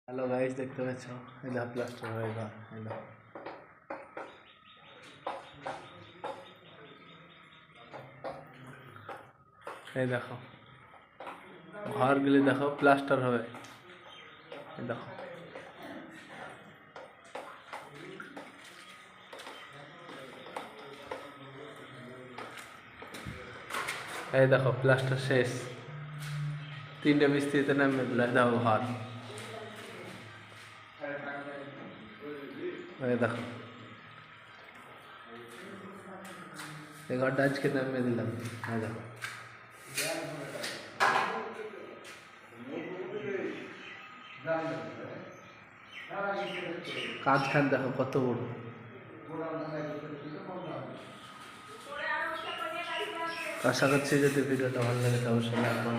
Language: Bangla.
হ্যালো গাইস, দেখতে পাচ্ছ এটা প্লাস্টার হয়ে গেল। এই দেখো ঘরগুলি দেখো প্লাস্টার হবে। এই দেখো এই দেখো প্লাস্টার শেষ, 3টে মিস্ত্রিতে নামে দিল। দেখো ঘর, এই দেখো এই ঘরটা আজকে নামিয়ে দিলাম। এই দেখো কাজখান দেখো কত বড়। আশা করছি যদি ভিডিওটা ভালো লাগে তাহলে অবশ্যই লাইক করুন।